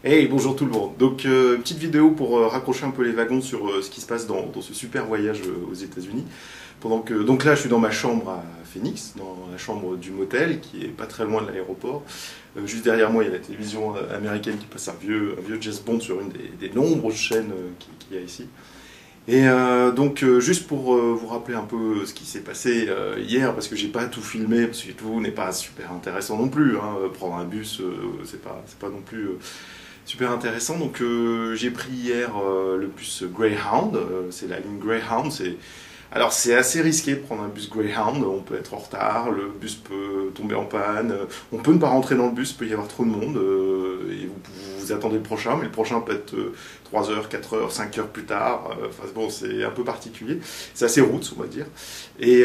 Hey, bonjour tout le monde. Donc, petite vidéo pour raccrocher un peu les wagons sur ce qui se passe dans ce super voyage aux États-Unis. Donc là, je suis dans ma chambre à Phoenix, dans la chambre du motel, qui est pas très loin de l'aéroport. Juste derrière moi, il y a la télévision américaine qui passe un vieux James Bond sur une des nombreuses chaînes qu'il y a ici. Et juste pour vous rappeler un peu ce qui s'est passé hier, parce que j'ai pas tout filmé, parce que tout n'est pas super intéressant non plus, hein. Prendre un bus, c'est pas non plus super intéressant. Donc j'ai pris hier le bus Greyhound, c'est la ligne Greyhound. Alors c'est assez risqué de prendre un bus Greyhound, on peut être en retard, le bus peut tomber en panne, on peut ne pas rentrer dans le bus, il peut y avoir trop de monde, et vous attendez le prochain, mais le prochain peut être 3 heures, 4 heures, 5 heures plus tard, enfin bon, c'est un peu particulier, c'est assez roots on va dire. Et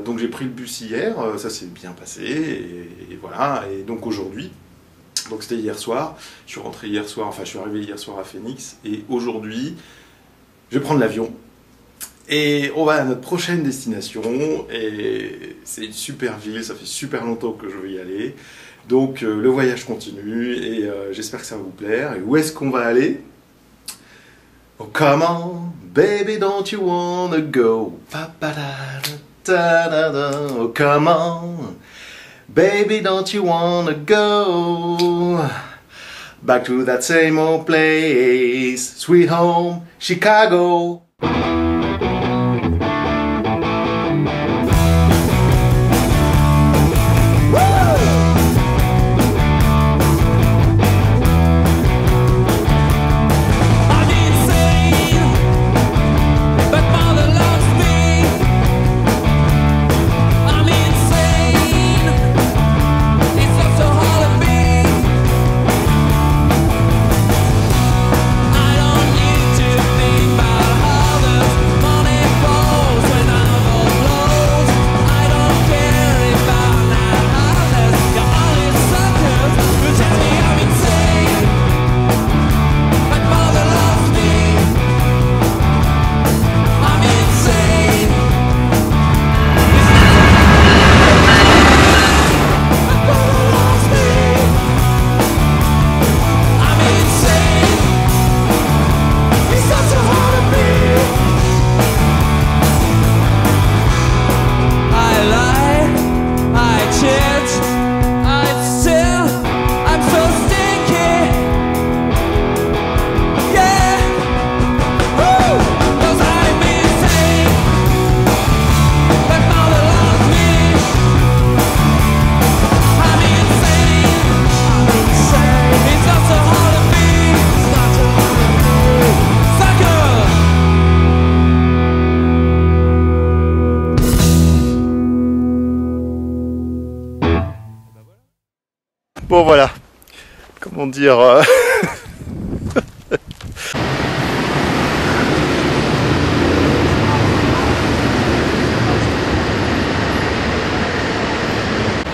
donc j'ai pris le bus hier, ça s'est bien passé, et voilà, et donc aujourd'hui, donc c'était hier soir, je suis rentré hier soir, enfin je suis arrivé hier soir à Phoenix, et aujourd'hui, je vais prendre l'avion. Et on va à notre prochaine destination, et c'est une super ville, ça fait super longtemps que je veux y aller. Donc le voyage continue, et j'espère que ça va vous plaire. Et où est-ce qu'on va aller? Oh come on, baby don't you wanna go? Oh come on, baby don't you wanna go? Back to that same old place, sweet home, Chicago. Bon voilà, comment dire...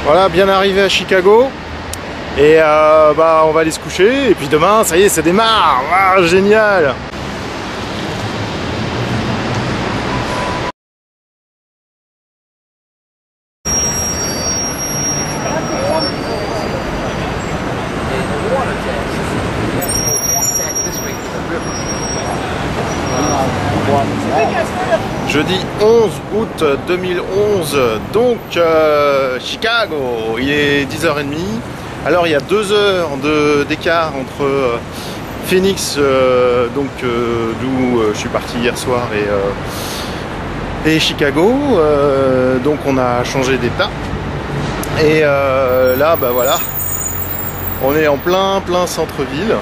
Voilà, bien arrivé à Chicago. Et on va aller se coucher. Et puis demain, ça y est, ça démarre. Ah, génial! Jeudi 11 août 2011, donc Chicago, il est 10h30. Alors il y a 2 heures d'écart entre Phoenix, d'où je suis parti hier soir, et Chicago. Donc on a changé d'état. Et là, voilà, on est en plein centre-ville.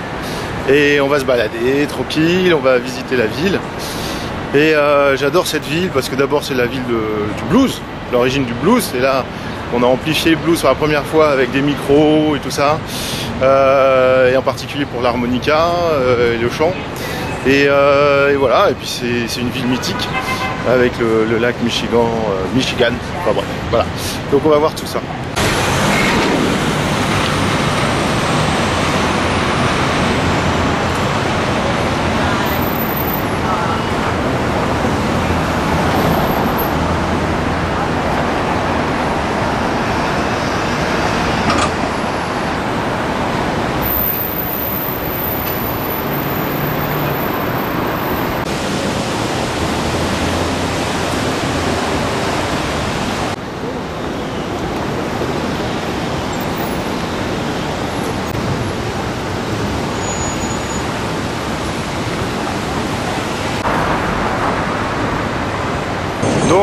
Et on va se balader tranquille, on va visiter la ville. Et j'adore cette ville parce que d'abord c'est la ville du blues, l'origine du blues. Et là on a amplifié le blues pour la première fois avec des micros et tout ça, et en particulier pour l'harmonica et le chant. Et voilà, et puis c'est une ville mythique avec le lac Michigan, enfin bref, voilà. Donc on va voir tout ça.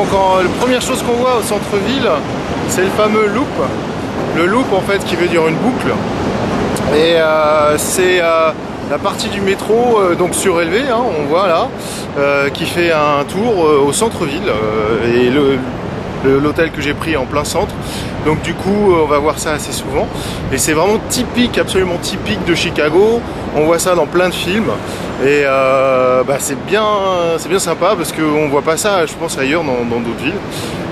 donc la première chose qu'on voit au centre-ville, c'est le fameux loop. Le loop en fait qui veut dire une boucle. Et c'est la partie du métro donc surélevée, hein, on voit là, qui fait un tour au centre-ville. Et l'hôtel que j'ai pris en plein centre. Donc du coup on va voir ça assez souvent. Et c'est vraiment typique, absolument typique de Chicago. On voit ça dans plein de films. Et c'est bien sympa parce qu'on voit pas ça, je pense, ailleurs dans d'autres villes.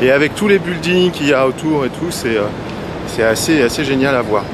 Et avec tous les buildings qu'il y a autour et tout, c'est assez génial à voir.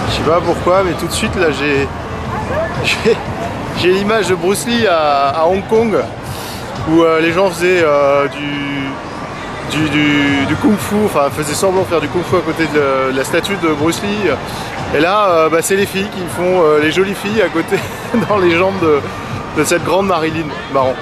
Je sais pas pourquoi, mais tout de suite là j'ai l'image de Bruce Lee à Hong Kong où les gens faisaient du kung-fu, enfin faisaient semblant de faire du kung-fu à côté de la statue de Bruce Lee. Et là c'est les filles qui font les jolies filles à côté dans les jambes de cette grande Marilyn. Marrant.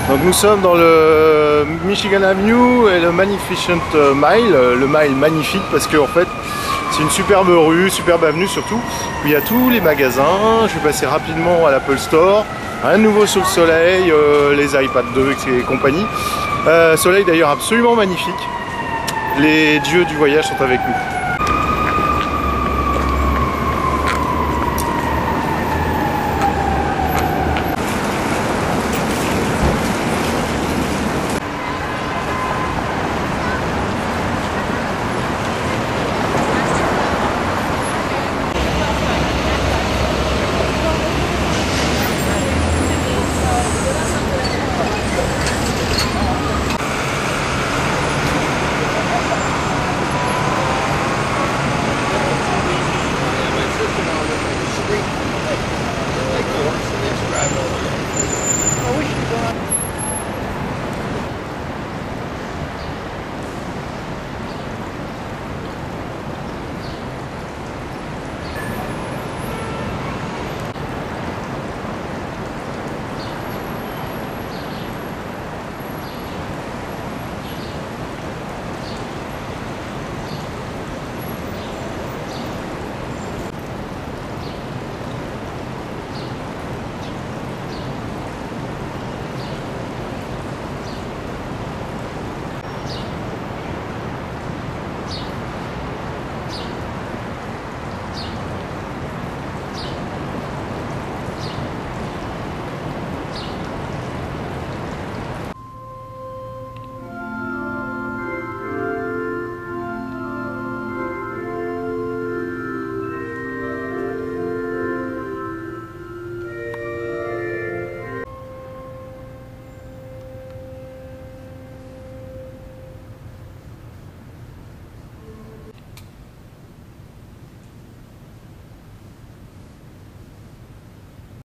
Donc nous sommes dans le Michigan Avenue et le Magnificent Mile, le mile magnifique parce que en fait c'est une superbe rue, superbe avenue surtout, où il y a tous les magasins. Je vais passer rapidement à l'Apple Store, un nouveau sous le soleil, les iPad 2 et compagnie. Soleil d'ailleurs absolument magnifique, les dieux du voyage sont avec nous.